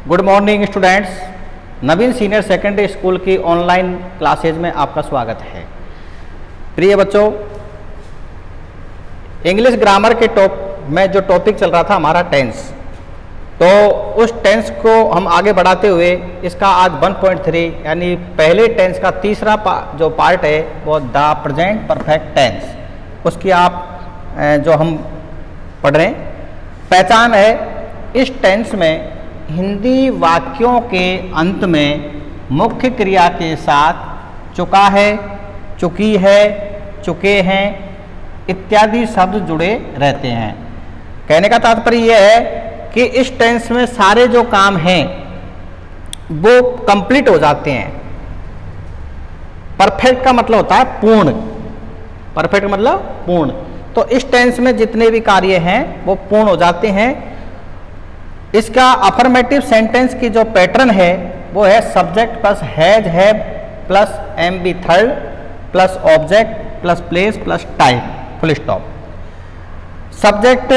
Good morning students. Naveen senior secondary school की online classes में आपका स्वागत है। प्रिय बच्चों, इंग्लिश ग्रामर के में जो टॉपिक चल रहा था हमारा टेंस, तो उस टेंस को हम आगे बढ़ाते हुए इसका आज 1.3 यानी पहले टेंस का तीसरा जो पार्ट है वो द प्रेजेंट परफेक्ट टेंस, उसकी आप जो हम पढ़ रहे हैं। पहचान है, इस टेंस में हिंदी वाक्यों के अंत में मुख्य क्रिया के साथ चुका है, चुकी है, चुके हैं इत्यादि शब्द जुड़े रहते हैं। कहने का तात्पर्य यह है कि इस टेंस में सारे जो काम हैं वो कंप्लीट हो जाते हैं। परफेक्ट का मतलब होता है पूर्ण, परफेक्ट मतलब पूर्ण। तो इस टेंस में जितने भी कार्य हैं वो पूर्ण हो जाते हैं। इसका अफर्मेटिव सेंटेंस की जो पैटर्न है वो है subject plus has have plus M B third plus object plus place plus time full stop. Subject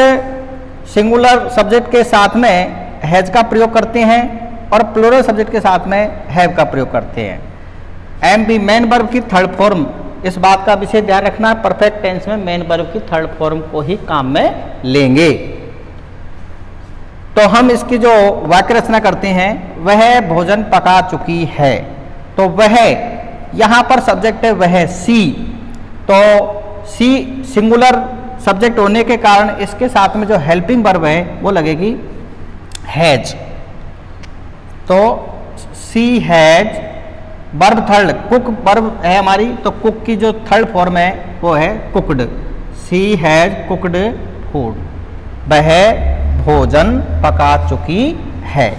singular subject के साथ में हैज का प्रयोग करते हैं और प्लूरल सब्जेक्ट के साथ में हैव का प्रयोग करते हैं। एम बी मेन वर्ब की थर्ड फॉर्म, इस बात का विशेष ध्यान रखना है, परफेक्ट टेंस में मेन वर्ब की थर्ड फॉर्म को ही काम में लेंगे। तो हम इसकी जो वाक्य रचना करते हैं, वह भोजन पका चुकी है। तो वह यहाँ पर सब्जेक्ट है वह सी, तो सी सिंगुलर सब्जेक्ट होने के कारण इसके साथ में जो हेल्पिंग वर्ब है वो लगेगी हैज। तो सी हैज, वर्ब थर्ड कुक वर्ब है हमारी, तो कुक की जो थर्ड फॉर्म है वो है cooked. She has cooked food, वह भोजन पका चुकी है।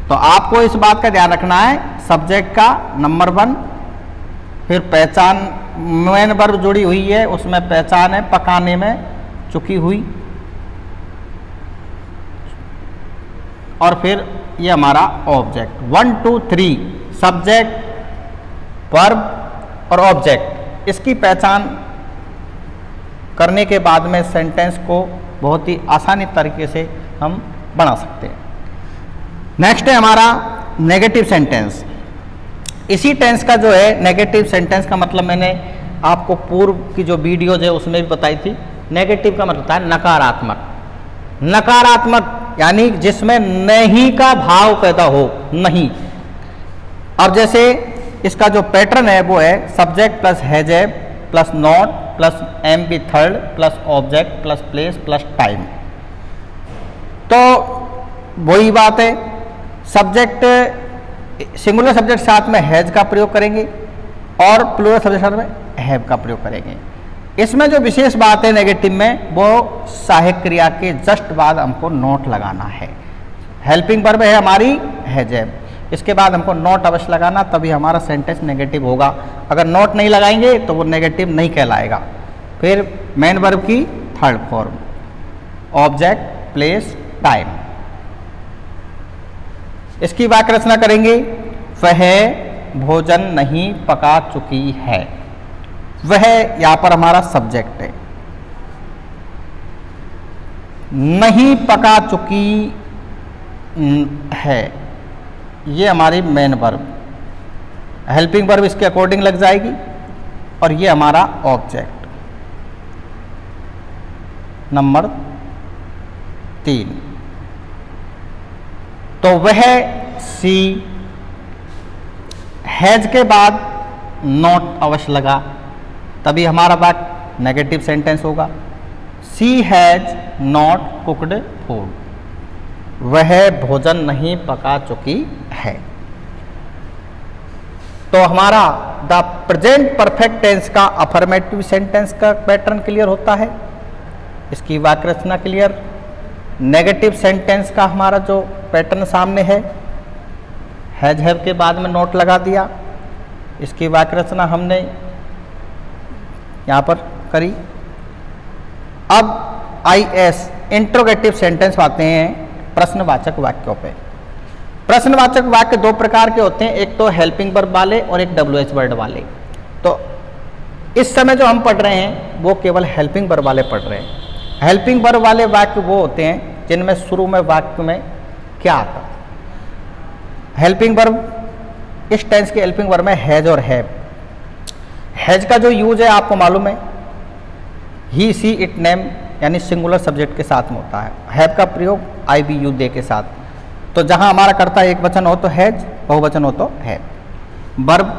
तो आपको इस बात का ध्यान रखना है, सब्जेक्ट का नंबर 1, फिर पहचान मेन वर्ब जुड़ी हुई है, उसमें पहचान है पकाने में चुकी हुई, और फिर ये हमारा ऑब्जेक्ट 1 2 3 सब्जेक्ट वर्ब और ऑब्जेक्ट। इसकी पहचान करने के बाद में सेंटेंस को बहुत ही आसानी तरीके से हम बना सकते हैं। नेक्स्ट है हमारा नेगेटिव सेंटेंस। इसी टेंस का जो है नेगेटिव सेंटेंस का मतलब मैंने आपको पूर्व की जो वीडियोज है उसमें भी बताई थी। नेगेटिव का मतलब होता है नकारात्मक। नकारात्मक यानी जिसमें नहीं का भाव पैदा हो, नहीं। अब जैसे इसका जो पैटर्न है वो है subject plus has have plus not plus M B third plus object plus place plus time. तो वही बात है, सब्जेक्ट सिंगुलर सब्जेक्ट साथ में हैज का प्रयोग करेंगे और प्लूरल सब्जेक्ट साथ में हैव का प्रयोग करेंगे। इसमें जो विशेष बात है नेगेटिव में, वो सहायक क्रिया के जस्ट बाद हमको नोट लगाना है। हेल्पिंग वर्ब है हमारी हैज हैव, इसके बाद हमको नोट अवश्य लगाना, तभी हमारा सेंटेंस नेगेटिव होगा। अगर नोट नहीं लगाएंगे तो वो नेगेटिव नहीं कहलाएगा। फिर मेन वर्ब की third form, object place time. इसकी वाक्य रचना करेंगे, वह भोजन नहीं पका चुकी है। वह यहाँ पर हमारा सब्जेक्ट है, नहीं पका चुकी है ये हमारी मेन वर्ब, हेल्पिंग वर्ब इसके अकॉर्डिंग लग जाएगी, और ये हमारा ऑब्जेक्ट नंबर 3। तो वह सी हैज के बाद नॉट अवश्य लगा, तभी हमारा वाक्य नेगेटिव सेंटेंस होगा। सी हैज नॉट कुक्ड फूड, वह भोजन नहीं पका चुकी है। तो हमारा द प्रेजेंट परफेक्ट टेंस का अफर्मेटिव सेंटेंस का पैटर्न क्लियर होता है, इसकी वाक्य रचना क्लियर। नेगेटिव सेंटेंस का हमारा जो पैटर्न सामने है, हैज हैव के बाद में नोट लगा दिया, इसकी वाक्य रचना हमने यहाँ पर करी। अब IS इंट्रोगेटिव सेंटेंस आते हैं प्रश्नवाचक वाक्यों पे। प्रश्नवाचक वाक्य दो प्रकार के होते हैं, एक तो हेल्पिंग वर्ब वाले और एक WH वर्ड वाले। तो इस समय जो हम पढ़ रहे हैं वो केवल हेल्पिंग वर्ब वाले पढ़ रहे हैं। हेल्पिंग वर्ब वाले वाक्य वो होते हैं जिनमें शुरू में वाक्य में क्या आता है। हेल्पिंग वर्ब, इस टेंस के हेल्पिंग वर्ब में हैज और हैव। हैज का जो यूज है आपको मालूम है, ही सी इट नेम यानी सिंगुलर सब्जेक्ट के साथ में होता है। हैव का प्रयोग आई बी यू दे के साथ। तो जहां हमारा कर्ता एक वचन हो तो हैज, बहुवचन हो तो have. Verb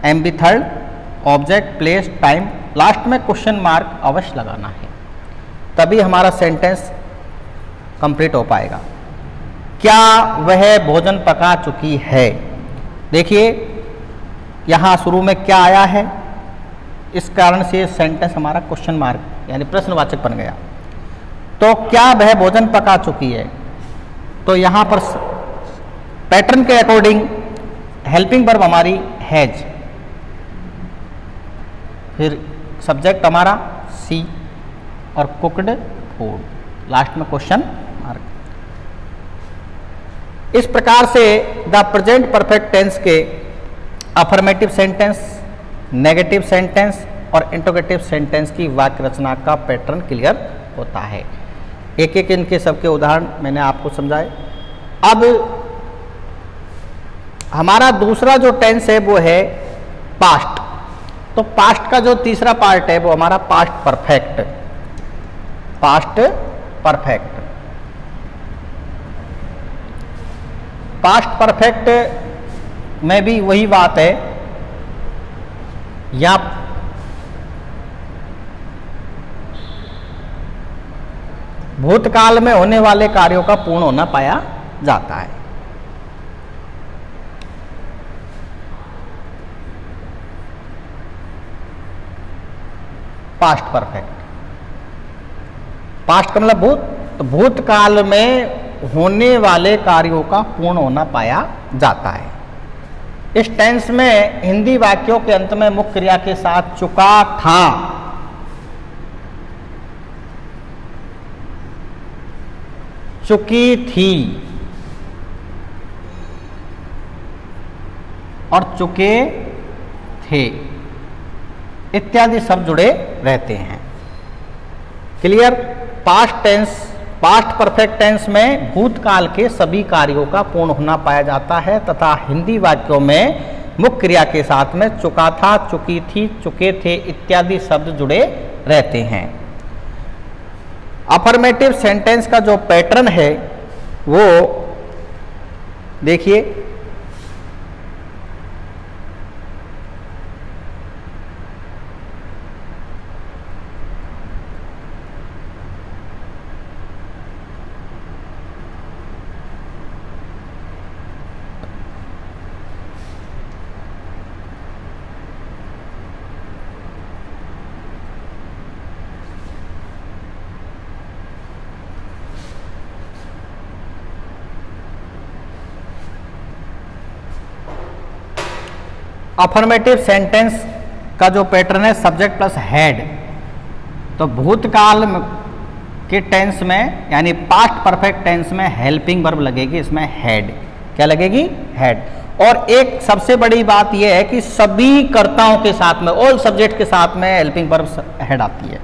M B third, object, place, time, last में क्वेश्चन मार्क अवश्य लगाना है, तभी हमारा सेंटेंस कंप्लीट हो पाएगा। क्या वह भोजन पका चुकी है? देखिए यहाँ शुरू में क्या आया है, इस कारण से सेंटेंस हमारा क्वेश्चन मार्क यानी प्रश्नवाचक बन गया। तो क्या वह भोजन पका चुकी है? तो यहाँ पर पैटर्न के अकॉर्डिंग हेल्पिंग वर्ब हमारी हैज, फिर सब्जेक्ट हमारा सी और कुक्ड फूड, लास्ट में क्वेश्चन मार्क। इस प्रकार से द प्रेजेंट परफेक्ट टेंस के अफर्मेटिव सेंटेंस, नेगेटिव सेंटेंस और इंटरोगेटिव सेंटेंस की वाक्य रचना का पैटर्न क्लियर होता है। एक एक इनके सबके उदाहरण मैंने आपको समझाए। अब हमारा दूसरा जो टेंस है वो है पास्ट। तो पास्ट का जो तीसरा पार्ट है वो हमारा past perfect. Past perfect, past perfect में भी वही बात है, या भूतकाल में होने वाले कार्यों का पूर्ण होना पाया जाता है। पास्ट परफेक्ट, पास्ट का मतलब भूत, तो भूतकाल में होने वाले कार्यों का पूर्ण होना पाया जाता है। इस टेंस में हिंदी वाक्यों के अंत में मुख्य क्रिया के साथ चुका था, चुकी थी और चुके थे इत्यादि शब्द जुड़े रहते हैं। Clear? Past tense, past perfect tense में भूतकाल के सभी कार्यों का पूर्ण होना पाया जाता है तथा हिंदी वाक्यों में मुख्य क्रिया के साथ में चुका था, चुकी थी, चुके थे इत्यादि शब्द जुड़े रहते हैं। अफर्मेटिव सेंटेंस का जो पैटर्न है वो देखिए, अफर्मेटिव सेंटेंस का जो पैटर्न है सब्जेक्ट प्लस हेड। तो भूतकाल के टेंस में यानी पास्ट परफेक्ट टेंस में हेल्पिंग वर्ब लगेगी, इसमें हेड। क्या लगेगी? हेड। और एक सबसे बड़ी बात यह है कि सभी कर्ताओं के साथ में, ऑल सब्जेक्ट के साथ में हेल्पिंग वर्ब हेड आती है,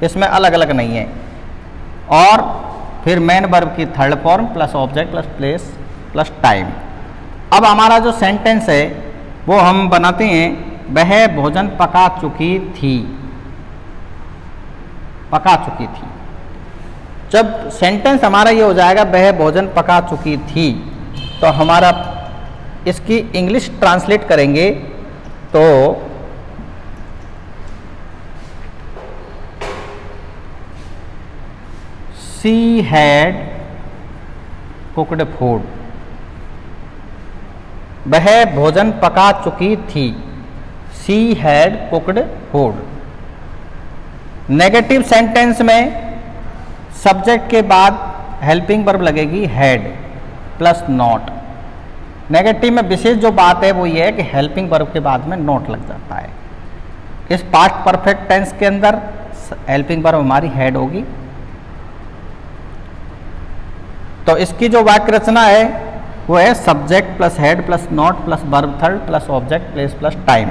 इसमें अलग अलग नहीं है। और फिर मेन वर्ब की third form plus object plus place plus time. अब हमारा जो सेंटेंस है वो हम बनाते हैं, वह भोजन पका चुकी थी। पका चुकी थी। जब सेंटेंस हमारा ये हो जाएगा वह भोजन पका चुकी थी, तो हमारा इसकी इंग्लिश ट्रांसलेट करेंगे तो शी हैड कुक्ड फूड। वह भोजन पका चुकी थी। She had cooked food. Negative sentence में सब्जेक्ट के बाद हेल्पिंग वर्ब लगेगी हैड प्लस नॉट। नेगेटिव में विशेष जो बात है वो ये है कि हेल्पिंग वर्ब के बाद में नॉट लग जाता है। इस पास्ट परफेक्ट टेंस के अंदर हेल्पिंग वर्ब हमारी हैड होगी। तो इसकी जो वाक्य रचना है वो है subject plus had plus not plus verb third plus object place plus time.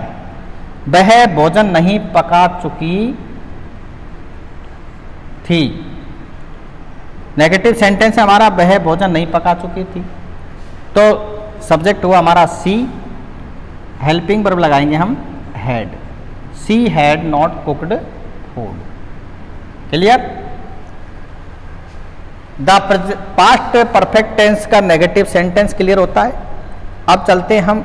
वह भोजन नहीं पका चुकी थी। नेगेटिव सेंटेंस है हमारा वह भोजन नहीं पका चुकी थी, तो सब्जेक्ट हुआ हमारा सी, हेल्पिंग वर्ब लगाएंगे हम had, she had not cooked food. Clear? The past perfect tense का नेगेटिव सेंटेंस क्लियर होता है। अब चलते हैं हम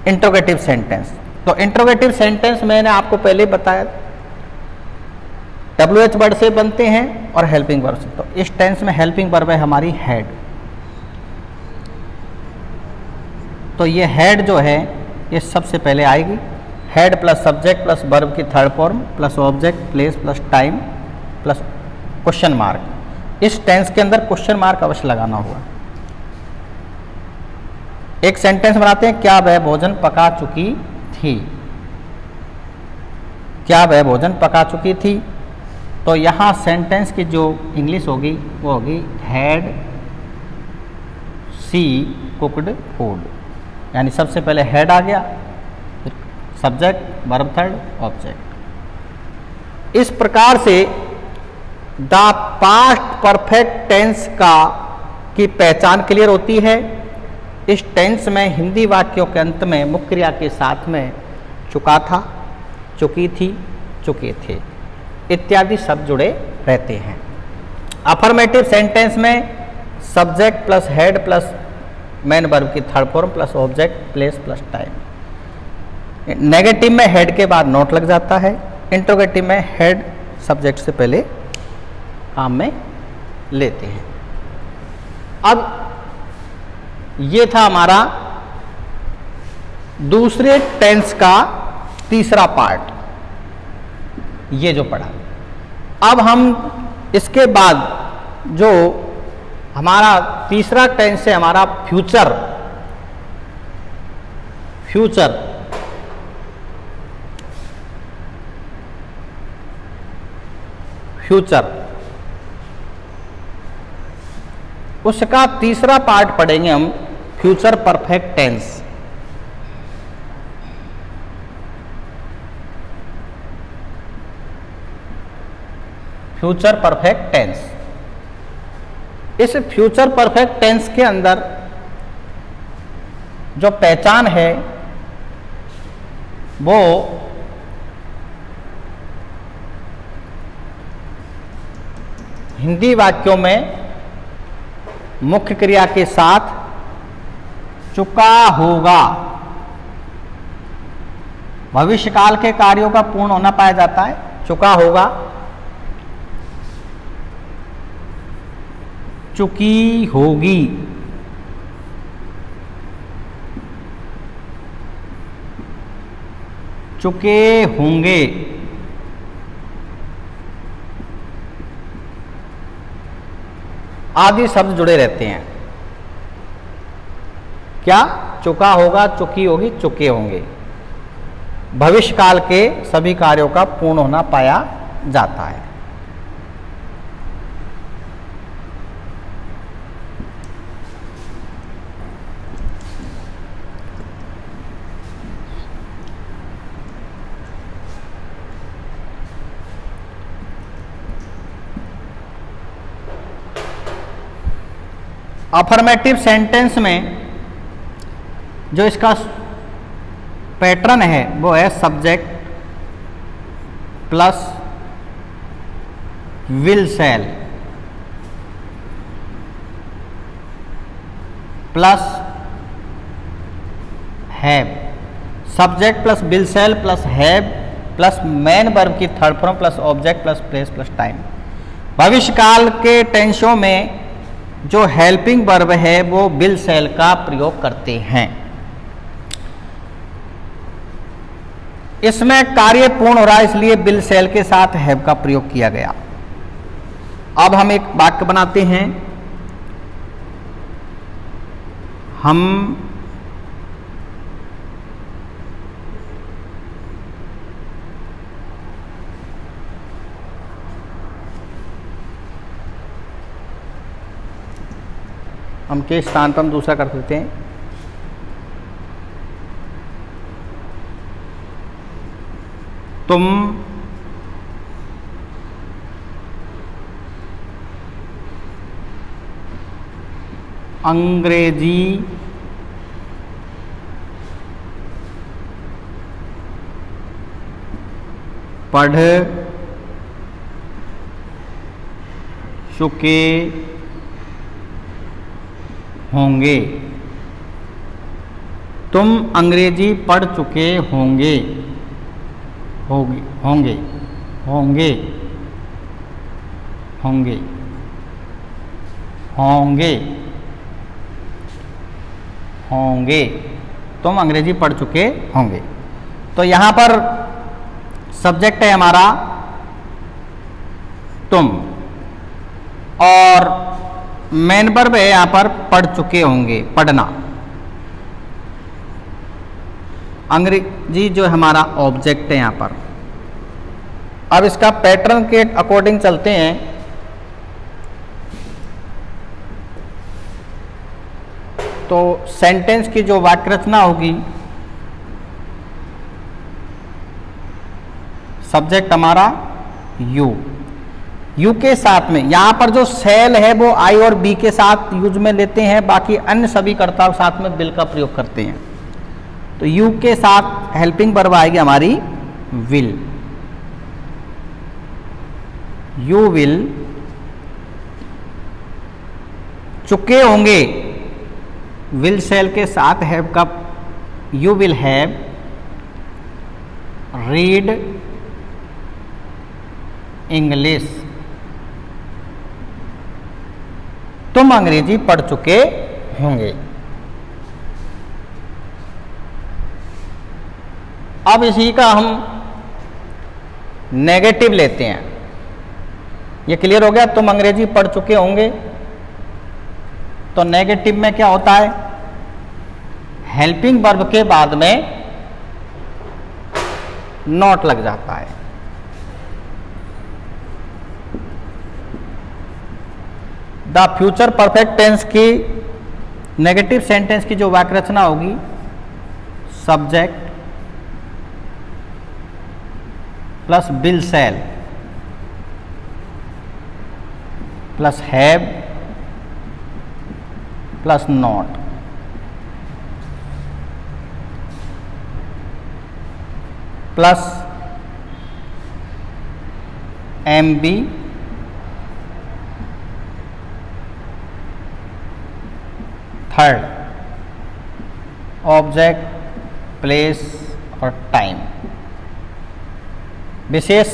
इंट्रोगेटिव सेंटेंस। तो इंट्रोगेटिव सेंटेंस मैंने आपको पहले बताया WH वर्ड से बनते हैं और हेल्पिंग वर्ब से। तो इस टेंस में हेल्पिंग वर्ब है हमारी हैड। तो ये हैड जो है ये सबसे पहले आएगी। Had plus subject plus verb की third form plus object place plus time plus question mark. इस टेंस के अंदर क्वेश्चन मार्क अवश्य लगाना होगा। एक सेंटेंस बनाते हैं, क्या वह भोजन पका चुकी थी। क्या वह भोजन पका चुकी थी। तो यहाँ सेंटेंस की जो इंग्लिश होगी वो होगी हैड सी कुक्ड फूड। यानी सबसे पहले हैड आ गया, फिर सब्जेक्ट वर्ब थर्ड ऑब्जेक्ट। इस प्रकार से द पास्ट परफेक्ट टेंस की पहचान क्लियर होती है। इस टेंस में हिंदी वाक्यों के अंत में मुख्य क्रिया के साथ में चुका था, चुकी थी, चुके थे इत्यादि शब्द जुड़े रहते हैं। अफर्मेटिव सेंटेंस में subject plus had plus main verb की third form plus object place plus time. Negative में हेड के बाद नोट लग जाता है। इंट्रोगेटिव में हेड सब्जेक्ट से पहले काम में लेते हैं। अब ये था हमारा दूसरे टेंस का तीसरा पार्ट, ये जो पढ़ा। अब हम इसके बाद जो हमारा तीसरा टेंस है हमारा फ्यूचर। फ्यूचर फ्यूचर उसका तीसरा पार्ट पढ़ेंगे हम, future perfect tense. Future perfect tense. इस फ्यूचर परफेक्ट टेंस के अंदर जो पहचान है वो हिंदी वाक्यों में मुख्य क्रिया के साथ चुका होगा। भविष्यकाल के कार्यों का पूर्ण होना पाया जाता है, चुका होगा, चुकी होगी, चुके होंगे, आदि शब्द जुड़े रहते हैं। क्या? चुका होगा, चुकी होगी, चुके होंगे। भविष्यकाल के सभी कार्यों का पूर्ण होना पाया जाता है। अफर्मेटिव सेंटेंस में जो इसका पैटर्न है वो है subject plus will shall plus have. Subject plus will shall plus have plus main verb की third form plus object plus place plus time. भविष्यकाल के टेंसों में जो हेल्पिंग वर्ब है वो विल सेल का प्रयोग करते हैं। इसमें कार्य पूर्ण हो रहा है इसलिए विल सेल के साथ हैव का प्रयोग किया गया। अब हम एक वाक्य बनाते हैं, हम के स्थान पर हम दूसरा कर देते हैं। तुम अंग्रेजी पढ़ चुके होंगे। तुम अंग्रेजी पढ़ चुके होंगे, होंगे होंगे होंगे होंगे होंगे होंगे तुम अंग्रेजी पढ़ चुके होंगे। तो यहाँ पर सब्जेक्ट है हमारा तुम और मेन वर्ब है यहाँ पर पढ़ चुके होंगे, पढ़ना। अंग्रेजी जो हमारा ऑब्जेक्ट है यहाँ पर। अब इसका पैटर्न के अकॉर्डिंग चलते हैं। तो सेंटेंस की जो वाक्य रचना होगी, सब्जेक्ट हमारा यू, यू के साथ में यहाँ पर जो सेल है वो आई और बी के साथ यूज में लेते हैं, बाकी अन्य सभी कर्ता के साथ में विल का प्रयोग करते हैं। तो यू के साथ हेल्पिंग वर्ब आएगी हमारी विल। यू विल चुके होंगे, विल सेल के साथ हैव का you will have read English, तुम अंग्रेजी पढ़ चुके होंगे। अब इसी का हम नेगेटिव लेते हैं। ये क्लियर हो गया, तुम अंग्रेजी पढ़ चुके होंगे। तो नेगेटिव में क्या होता है, हेल्पिंग वर्ब के बाद में नॉट लग जाता है। द फ्यूचर परफेक्ट टेंस की नेगेटिव सेंटेंस की जो वाक्य रचना होगी, subject plus will shall plus have plus not. Plus M B third object, place और टाइम। विशेष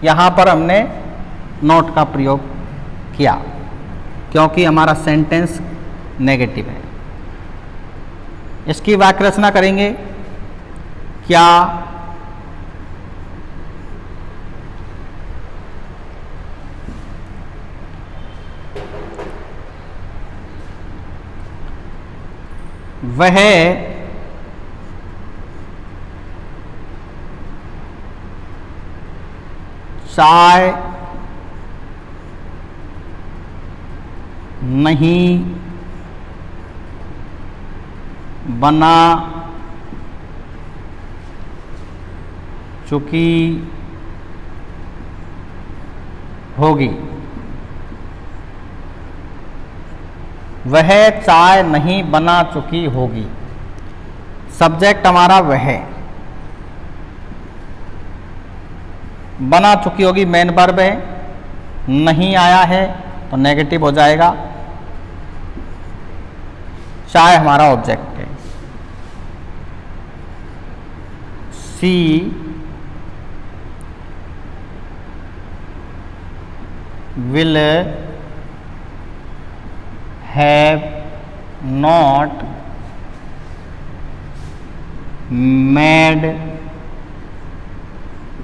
यहाँ पर हमने नोट का प्रयोग किया क्योंकि हमारा सेंटेंस नेगेटिव है। इसकी वाक्य रचना करेंगे। क्या वह चाय नहीं बना चुकी होगी। वह चाय नहीं बना चुकी होगी। सब्जेक्ट हमारा वह, बना चुकी होगी मेन वर्ब है, नहीं आया है तो नेगेटिव हो जाएगा। चाय हमारा ऑब्जेक्ट है। She will have not made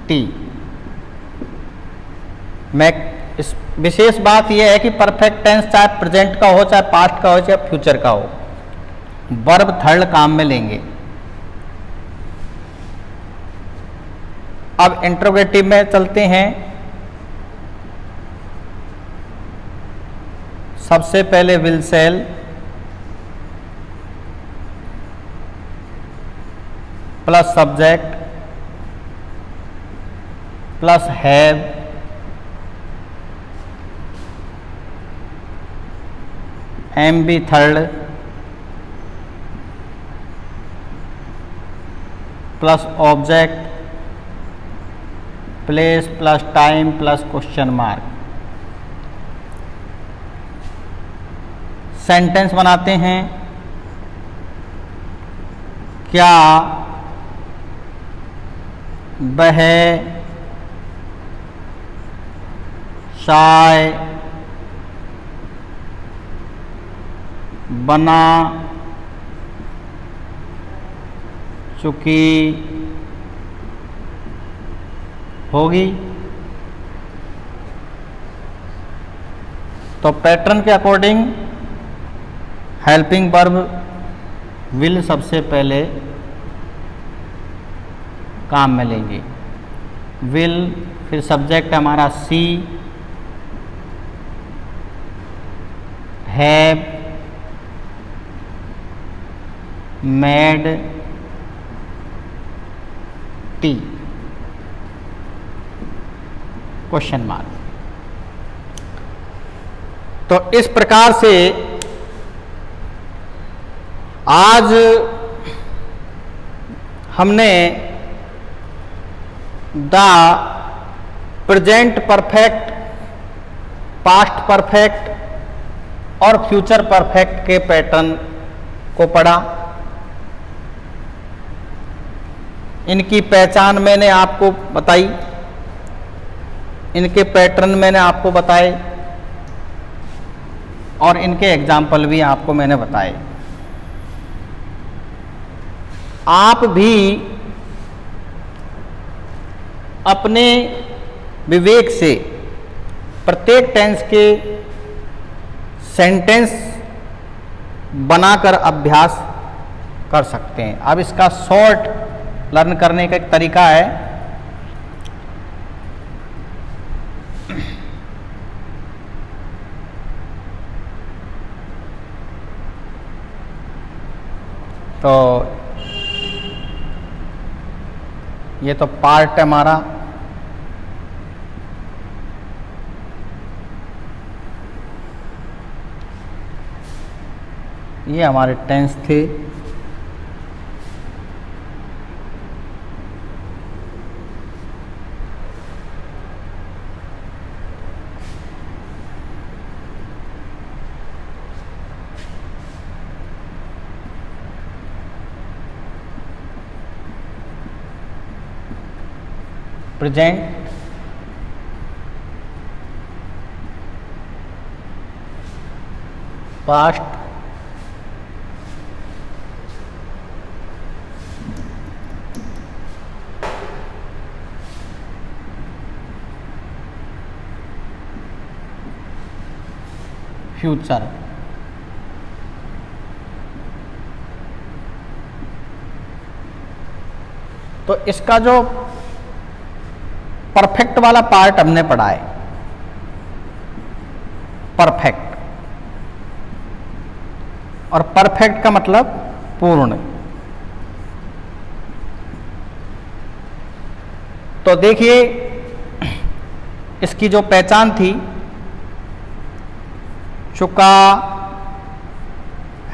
tea. मैं इस विशेष बात यह है कि परफेक्ट टेंस चाहे प्रेजेंट का हो, चाहे पास्ट का हो, चाहे फ्यूचर का हो, वर्ब थर्ड काम में लेंगे। अब इंट्रोगेटिव में चलते हैं। सबसे पहले will shall plus subject plus have MB third plus object place plus time plus question mark. Sentence बनाते हैं। क्या वह चाय बना चुकी होगी? तो पैटर्न के अकॉर्डिंग हेल्पिंग वर्ब विल सबसे पहले काम में लेंगे। विल, फिर सब्जेक्ट हमारा she, have, made, tea, question mark. तो इस प्रकार से आज हमने the present perfect, past perfect और फ्यूचर परफेक्ट के पैटर्न को पढ़ा। इनकी पहचान मैंने आपको बताई, इनके पैटर्न मैंने आपको बताए और इनके एग्जाम्पल भी आपको मैंने बताए। आप भी अपने विवेक से प्रत्येक टेंस के सेंटेंस बनाकर अभ्यास कर सकते हैं। अब इसका शॉर्ट लर्न करने का एक तरीका है। तो ये तो पार्ट है हमारा। ये हमारे टेंस थे। Present, past, future. तो इसका जो परफेक्ट वाला पार्ट हमने पढ़ा है, परफेक्ट, और परफेक्ट का मतलब पूर्ण। तो देखिए इसकी जो पहचान थी, चुका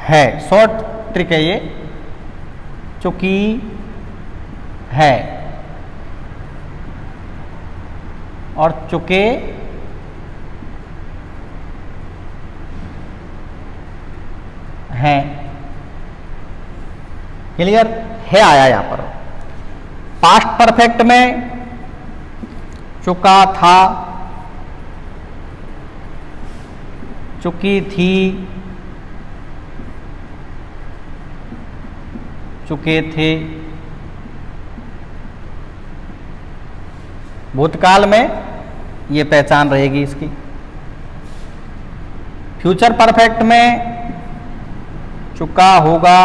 है, शॉर्ट ट्रिक है ये, चुकी है और चुके हैं। क्लियर है? आया यहां पर पास्ट परफेक्ट में चुका था, चुकी थी, चुके थे। भूतकाल में ये पहचान रहेगी इसकी। फ्यूचर परफेक्ट में चुका होगा,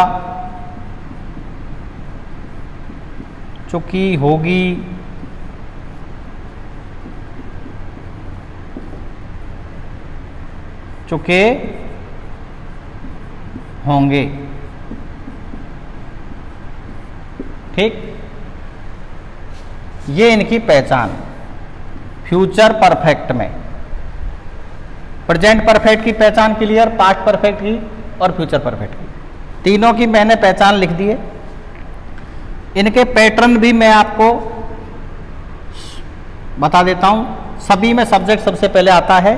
चुकी होगी, चुके होंगे। ठीक, ये इनकी पहचान फ्यूचर परफेक्ट में। प्रेजेंट परफेक्ट की पहचान क्लियर, पास्ट परफेक्ट की और फ्यूचर परफेक्ट की, तीनों की मैंने पहचान लिख दी है। इनके पैटर्न भी मैं आपको बता देता हूं। सभी में सब्जेक्ट सबसे पहले आता है,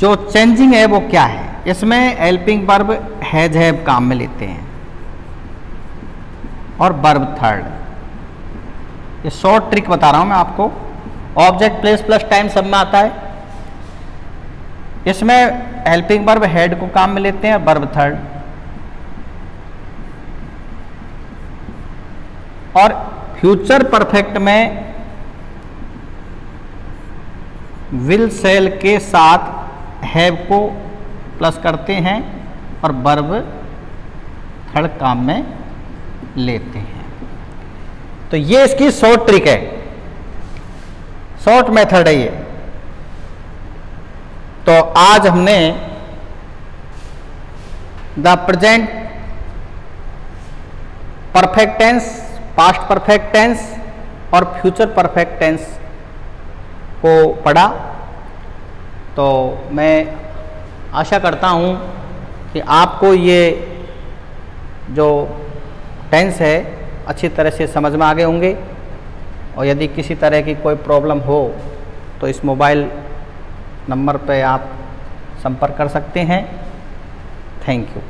जो चेंजिंग है वो क्या है। इसमें हेल्पिंग वर्ब हैज हैव काम में लेते हैं और वर्ब थर्ड। ये शॉर्ट ट्रिक बता रहा हूं मैं आपको। ऑब्जेक्ट प्लेस प्लस टाइम सब में आता है। इसमें हेल्पिंग वर्ब हेड को काम में लेते हैं, वर्ब थर्ड। और फ्यूचर परफेक्ट में विल सेल के साथ हैव को प्लस करते हैं और वर्ब थर्ड काम में लेते हैं। तो ये इसकी शॉर्ट ट्रिक है, शॉर्ट मेथड है ये। तो आज हमने the present perfect tense, past perfect tense और फ्यूचर परफेक्ट टेंस को पढ़ा। तो मैं आशा करता हूं कि आपको ये जो टेंस है अच्छी तरह से समझ में आ गए होंगे। और यदि किसी तरह की कोई प्रॉब्लम हो तो इस मोबाइल नंबर पे आप संपर्क कर सकते हैं। Thank you.